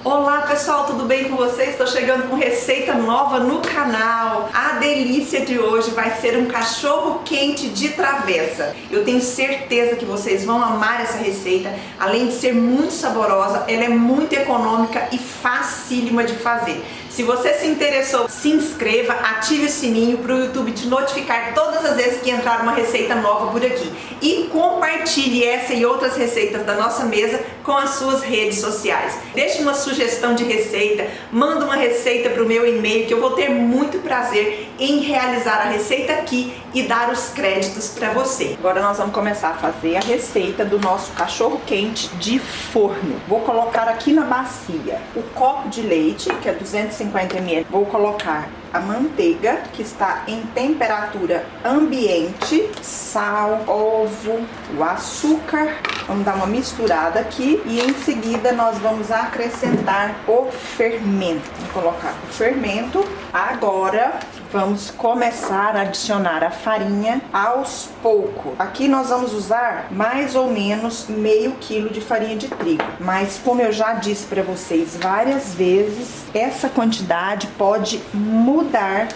Olá pessoal, tudo bem com vocês? Estou chegando com receita nova no canal. A delícia de hoje vai ser um cachorro quente de travessa. Eu tenho certeza que vocês vão amar essa receita. Além de ser muito saborosa, ela é muito econômica e facílima de fazer. Se você se interessou, se inscreva, ative o sininho para o YouTube te notificar todas as vezes que entrar uma receita nova por aqui. E compartilhe essa e outras receitas da nossa mesa com as suas redes sociais. Deixe uma sugestão de receita, manda uma receita para o meu e-mail que eu vou ter muito prazer em realizar a receita aqui e dar os créditos para você. Agora nós vamos começar a fazer a receita do nosso cachorro quente de forno. Vou colocar aqui na bacia o copo de leite, que é 250 ml. Vou colocar a manteiga, que está em temperatura ambiente, sal, ovo, o açúcar. Vamos dar uma misturada aqui e em seguida nós vamos acrescentar o fermento. Vou colocar o fermento. Agora vamos começar a adicionar a farinha aos poucos. Aqui nós vamos usar mais ou menos meio quilo de farinha de trigo. Mas como eu já disse para vocês várias vezes, essa quantidade pode mudar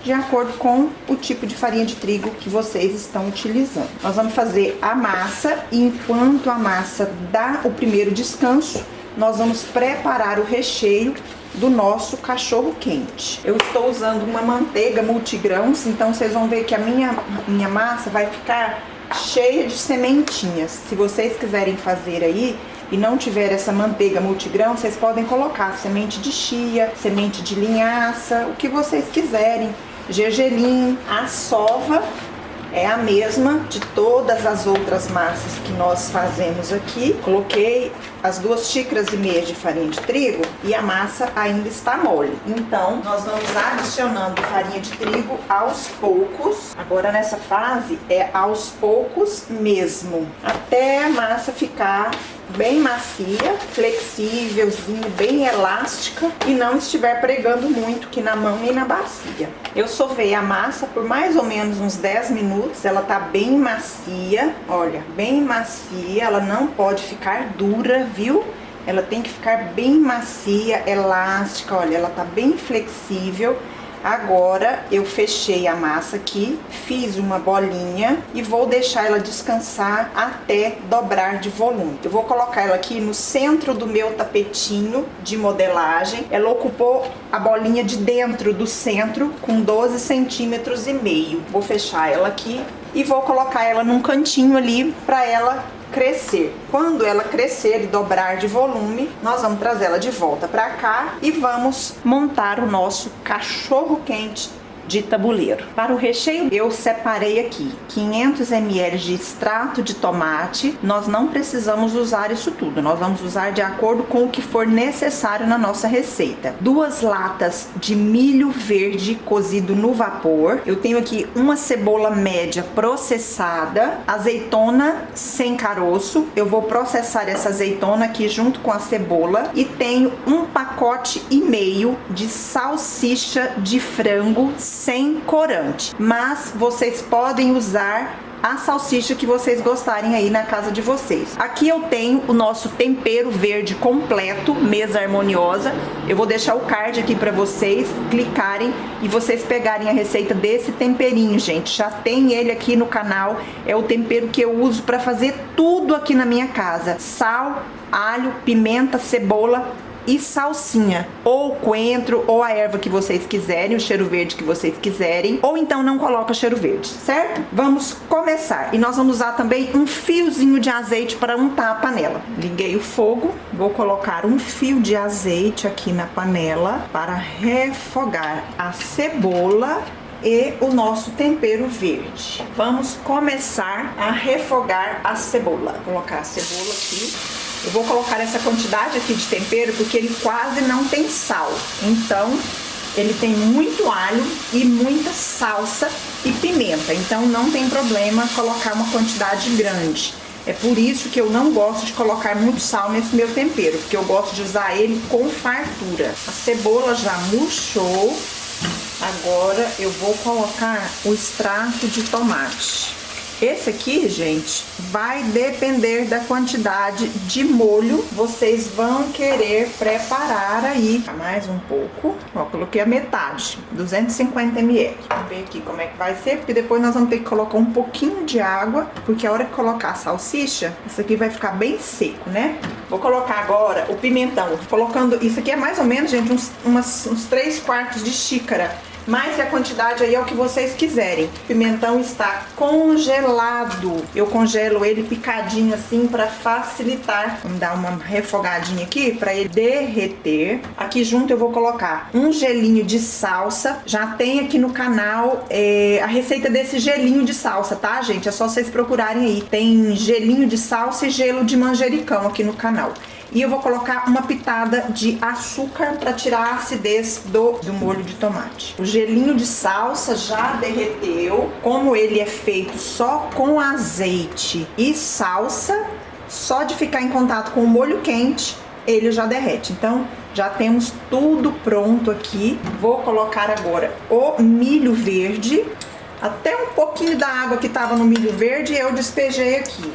de acordo com o tipo de farinha de trigo que vocês estão utilizando. Nós vamos fazer a massa e enquanto a massa dá o primeiro descanso, nós vamos preparar o recheio do nosso cachorro quente. Eu estou usando uma manteiga multigrãos, então vocês vão ver que a minha massa vai ficar cheia de sementinhas. Se vocês quiserem fazer aí e não tiver essa manteiga multigrão, vocês podem colocar semente de chia, semente de linhaça, o que vocês quiserem, gergelim. A sova é a mesma de todas as outras massas que nós fazemos aqui. Coloquei as 2 xícaras e meia de farinha de trigo e a massa ainda está mole. Então, nós vamos adicionando farinha de trigo aos poucos. Agora, nessa fase, é aos poucos mesmo, até a massa ficar bem macia, flexívelzinho, bem elástica e não estiver pregando muito aqui na mão e na bacia. Eu sovei a massa por mais ou menos uns 10 minutos, ela tá bem macia, olha, bem macia, ela não pode ficar dura, viu? Ela tem que ficar bem macia, elástica, olha, ela tá bem flexível. Agora eu fechei a massa aqui, fiz uma bolinha e vou deixar ela descansar até dobrar de volume. Eu vou colocar ela aqui no centro do meu tapetinho de modelagem. Ela ocupou a bolinha de dentro do centro com 12 centímetros e meio. Vou fechar ela aqui e vou colocar ela num cantinho ali para ela crescer. Quando ela crescer e dobrar de volume, nós vamos trazer ela de volta para cá e vamos montar o nosso cachorro quente de tabuleiro. Para o recheio, eu separei aqui 500 ml de extrato de tomate. Nós não precisamos usar isso tudo, nós vamos usar de acordo com o que for necessário na nossa receita. 2 latas de milho verde cozido no vapor. Eu tenho aqui uma cebola média processada, azeitona sem caroço. Eu vou processar essa azeitona aqui junto com a cebola e tenho 1,5 pacote de salsicha de frango sem corante, mas vocês podem usar a salsicha que vocês gostarem aí na casa de vocês. Aqui eu tenho o nosso tempero verde completo, Mesa Harmoniosa. Eu vou deixar o card aqui para vocês clicarem e vocês pegarem a receita desse temperinho, gente. Já tem ele aqui no canal, é o tempero que eu uso para fazer tudo aqui na minha casa. Sal, alho, pimenta, cebola e salsinha, ou coentro, ou a erva que vocês quiserem, o cheiro verde que vocês quiserem, ou então não coloca cheiro verde, certo? Vamos começar. E nós vamos usar também um fiozinho de azeite para untar a panela. Liguei o fogo, vou colocar um fio de azeite aqui na panela para refogar a cebola e o nosso tempero verde. Vamos começar a refogar a cebola. Vou colocar a cebola aqui. Eu vou colocar essa quantidade aqui de tempero porque ele quase não tem sal. Então, ele tem muito alho e muita salsa e pimenta. Então, não tem problema colocar uma quantidade grande. É por isso que eu não gosto de colocar muito sal nesse meu tempero, porque eu gosto de usar ele com fartura. A cebola já murchou. Agora, eu vou colocar o extrato de tomate. Esse aqui, gente, vai depender da quantidade de molho vocês vão querer preparar aí. Mais um pouco. Ó, coloquei a metade, 250 ml. Vamos ver aqui como é que vai ser, porque depois nós vamos ter que colocar um pouquinho de água, porque a hora que colocar a salsicha, isso aqui vai ficar bem seco, né? Vou colocar agora o pimentão. Colocando, isso aqui é mais ou menos, gente, uns 3/4 de xícara. Mas a quantidade aí é o que vocês quiserem. O pimentão está congelado. Eu congelo ele picadinho assim para facilitar. Vamos dar uma refogadinha aqui para ele derreter. Aqui junto eu vou colocar um gelinho de salsa. Já tem aqui no canal a receita desse gelinho de salsa, tá, gente? É só vocês procurarem aí. Tem gelinho de salsa e gelo de manjericão aqui no canal. E eu vou colocar uma pitada de açúcar para tirar a acidez do molho de tomate. O gelinho de salsa já derreteu. Como ele é feito só com azeite e salsa, só de ficar em contato com o molho quente, ele já derrete. Então, já temos tudo pronto aqui. Vou colocar agora o milho verde. Até um pouquinho da água que estava no milho verde eu despejei aqui.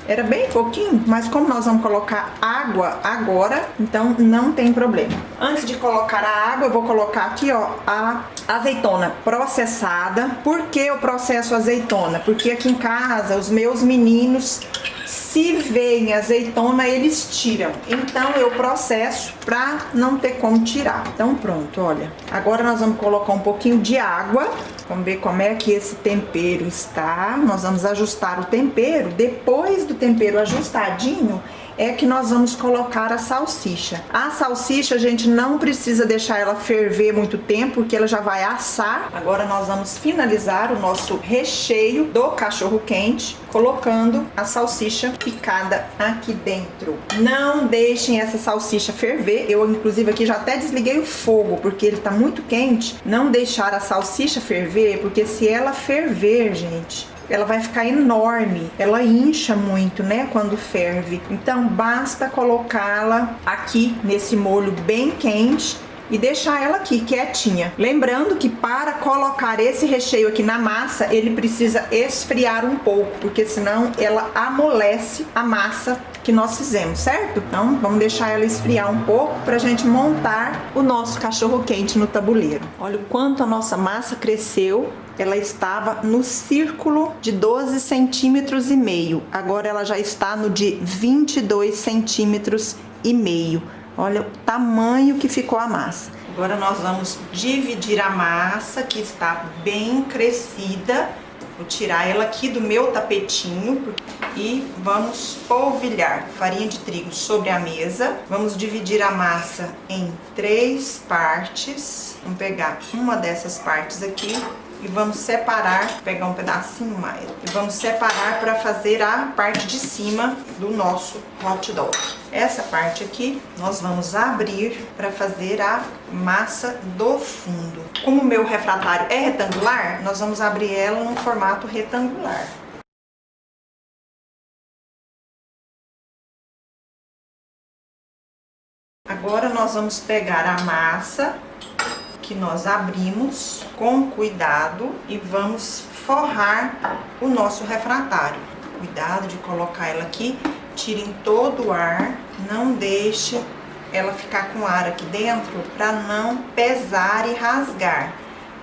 Era bem pouquinho, mas como nós vamos colocar água agora, então não tem problema. Antes de colocar a água, eu vou colocar aqui, ó, a azeitona processada. Por que eu processo azeitona? Porque aqui em casa, os meus meninos, se veem azeitona, eles tiram. Então eu processo pra não ter como tirar. Então pronto, olha. Agora nós vamos colocar um pouquinho de água. Vamos ver como é que esse tempero está. Nós vamos ajustar o tempero. Depois do tempero ajustadinho, é que nós vamos colocar a salsicha. A salsicha, a gente não precisa deixar ela ferver muito tempo, porque ela já vai assar. Agora nós vamos finalizar o nosso recheio do cachorro quente, colocando a salsicha picada aqui dentro. Não deixem essa salsicha ferver. Eu, inclusive, aqui já até desliguei o fogo, porque ele tá muito quente. Não deixar a salsicha ferver, porque se ela ferver, gente, ela vai ficar enorme, ela incha muito, né, quando ferve. Então basta colocá-la aqui nesse molho bem quente e deixar ela aqui quietinha. Lembrando que para colocar esse recheio aqui na massa, ele precisa esfriar um pouco, porque senão ela amolece a massa que nós fizemos, certo? Então vamos deixar ela esfriar um pouco pra gente montar o nosso cachorro quente no tabuleiro. Olha o quanto a nossa massa cresceu. Ela estava no círculo de 12 centímetros e meio. Agora ela já está no de 22 centímetros e meio. Olha o tamanho que ficou a massa. Agora nós vamos dividir a massa, que está bem crescida. Vou tirar ela aqui do meu tapetinho e vamos polvilhar farinha de trigo sobre a mesa. Vamos dividir a massa em 3 partes. Vamos pegar uma dessas partes aqui e vamos separar, pegar um pedacinho mais, e vamos separar para fazer a parte de cima do nosso hot dog. Essa parte aqui nós vamos abrir para fazer a massa do fundo. Como o meu refratário é retangular, nós vamos abrir ela num formato retangular. Agora nós vamos pegar a massa que nós abrimos com cuidado e vamos forrar o nosso refratário. Cuidado de colocar ela aqui, tirem todo o ar, não deixe ela ficar com ar aqui dentro para não pesar e rasgar.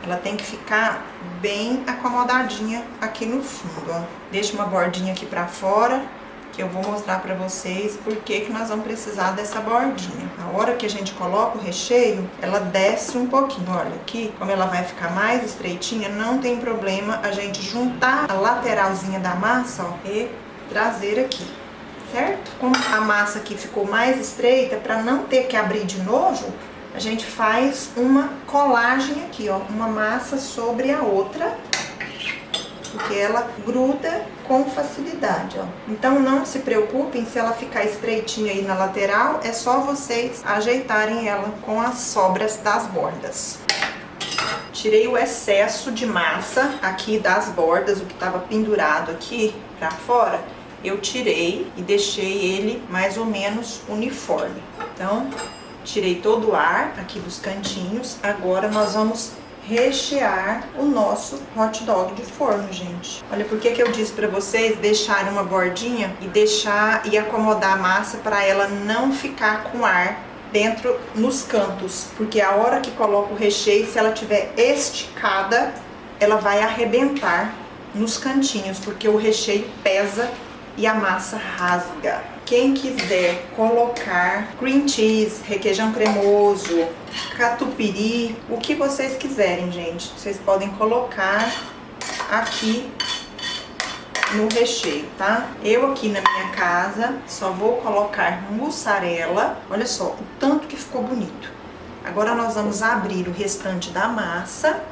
Ela tem que ficar bem acomodadinha aqui no fundo, ó. Deixa uma bordinha aqui para fora, que eu vou mostrar para vocês por que nós vamos precisar dessa bordinha. A hora que a gente coloca o recheio, ela desce um pouquinho. Olha aqui, como ela vai ficar mais estreitinha, não tem problema a gente juntar a lateralzinha da massa, ó, e trazer aqui, certo? Como a massa aqui ficou mais estreita, para não ter que abrir de novo, a gente faz uma colagem aqui, ó, uma massa sobre a outra, porque ela gruda com facilidade, ó. Então não se preocupem se ela ficar estreitinha aí na lateral, é só vocês ajeitarem ela com as sobras das bordas. Tirei o excesso de massa aqui das bordas, o que estava pendurado aqui pra fora, eu tirei e deixei ele mais ou menos uniforme. Então, tirei todo o ar aqui dos cantinhos. Agora nós vamos rechear o nosso hot dog de forno, gente. Olha, por que eu disse pra vocês deixarem uma bordinha e acomodar a massa para ela não ficar com ar dentro nos cantos, porque a hora que coloca o recheio, se ela tiver esticada, ela vai arrebentar nos cantinhos, porque o recheio pesa e a massa rasga. Quem quiser colocar cream cheese, requeijão cremoso, catupiry, o que vocês quiserem, gente, vocês podem colocar aqui no recheio, tá? Eu aqui na minha casa só vou colocar mussarela. Olha só o tanto que ficou bonito. Agora nós vamos abrir o restante da massa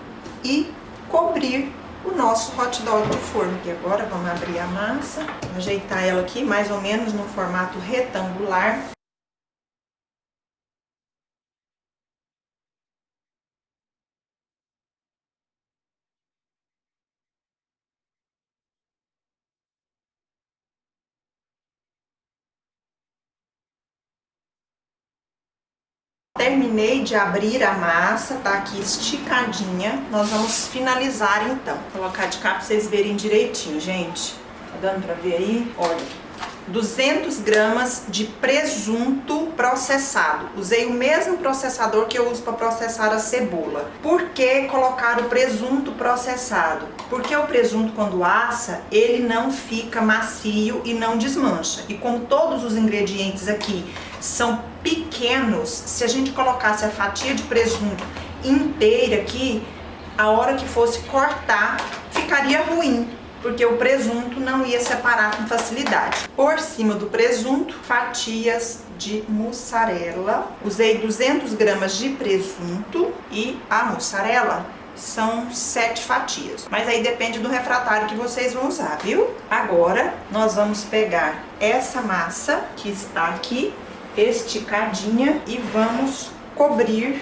e cobrir o nosso hot dog de forno. E agora vamos abrir a massa, ajeitar ela aqui mais ou menos no formato retangular. Terminei de abrir a massa, tá aqui esticadinha. Nós vamos finalizar então. Vou colocar de cá pra vocês verem direitinho, gente. Tá dando pra ver aí? Olha. 200 gramas de presunto processado. Usei o mesmo processador que eu uso para processar a cebola. Por que colocar o presunto processado? Porque o presunto, quando assa, ele não fica macio e não desmancha. E como todos os ingredientes aqui são pequenos, se a gente colocasse a fatia de presunto inteira aqui, a hora que fosse cortar, ficaria ruim, porque o presunto não ia separar com facilidade. Por cima do presunto, fatias de mussarela. Usei 200 gramas de presunto e a mussarela são 7 fatias. Mas aí depende do refratário que vocês vão usar, viu? Agora, nós vamos pegar essa massa que está aqui, esticadinha, e vamos cobrir.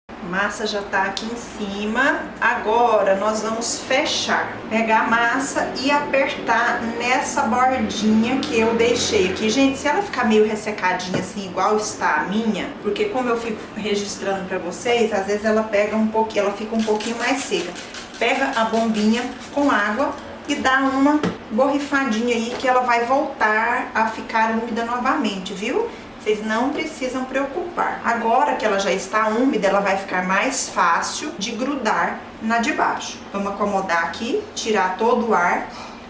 A massa já tá aqui em cima. Agora nós vamos fechar, pegar a massa e apertar nessa bordinha que eu deixei aqui. Gente, se ela ficar meio ressecadinha assim, igual está a minha, porque como eu fico registrando pra vocês, às vezes ela pega um pouquinho, ela fica um pouquinho mais seca. Pega a bombinha com água e dá uma borrifadinha aí, que ela vai voltar a ficar úmida novamente, viu? Vocês não precisam preocupar. Agora que ela já está úmida, ela vai ficar mais fácil de grudar na de baixo. Vamos acomodar aqui, tirar todo o ar.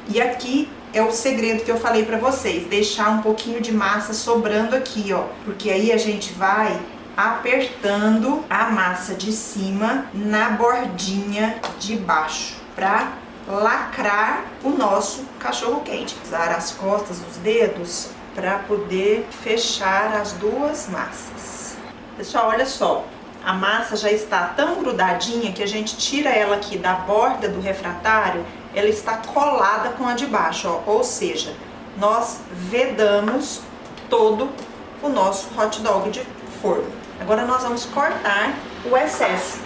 E aqui é o segredo que eu falei pra vocês, deixar um pouquinho de massa sobrando aqui, ó. Porque aí a gente vai apertando a massa de cima na bordinha de baixo, pra lacrar o nosso cachorro quente. Usar as costas dos dedos para poder fechar as duas massas. Pessoal, olha só, a massa já está tão grudadinha que a gente tira ela aqui da borda do refratário, ela está colada com a de baixo, ó, ou seja, nós vedamos todo o nosso hot dog de forno. Agora nós vamos cortar o excesso.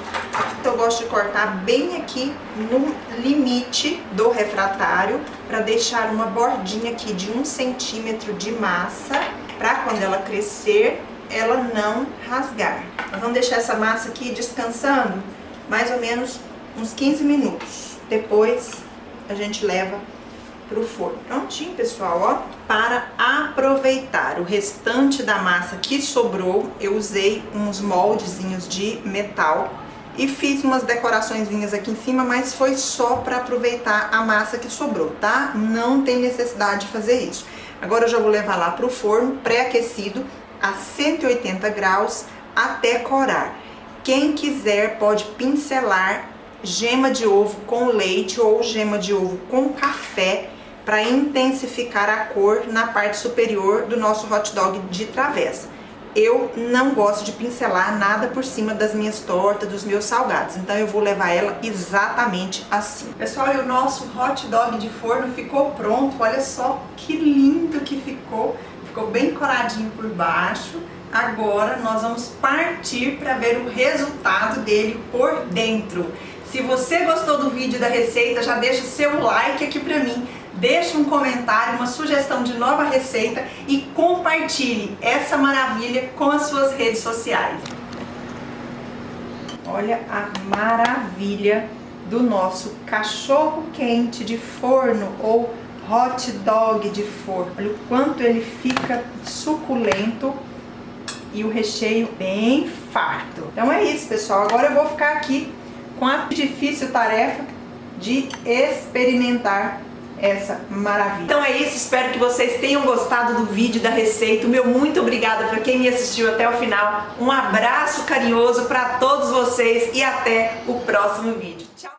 Eu gosto de cortar bem aqui no limite do refratário, para deixar uma bordinha aqui de 1 centímetro de massa, para quando ela crescer, ela não rasgar. Nós vamos deixar essa massa aqui descansando mais ou menos uns 15 minutos. Depois a gente leva pro forno. Prontinho, pessoal, ó. Para aproveitar o restante da massa que sobrou, eu usei uns moldezinhos de metal e fiz umas decoraçõezinhas aqui em cima, mas foi só para aproveitar a massa que sobrou, tá? Não tem necessidade de fazer isso. Agora eu já vou levar lá pro forno pré-aquecido a 180 graus até corar. Quem quiser pode pincelar gema de ovo com leite ou gema de ovo com café para intensificar a cor na parte superior do nosso hot dog de travessa. Eu não gosto de pincelar nada por cima das minhas tortas, dos meus salgados, então eu vou levar ela exatamente assim. Pessoal, e o nosso hot dog de forno ficou pronto. Olha só que lindo que ficou. Ficou bem coradinho por baixo. Agora nós vamos partir para ver o resultado dele por dentro. Se você gostou do vídeo da receita, já deixa o seu like aqui pra mim. Deixe um comentário, uma sugestão de nova receita e compartilhe essa maravilha com as suas redes sociais. Olha a maravilha do nosso cachorro quente de forno ou hot dog de forno. Olha o quanto ele fica suculento e o recheio bem farto. Então é isso, pessoal. Agora eu vou ficar aqui com a difícil tarefa de experimentar essa maravilha. Então é isso, espero que vocês tenham gostado do vídeo, da receita. O meu muito obrigada para quem me assistiu até o final. Um abraço carinhoso para todos vocês e até o próximo vídeo. Tchau!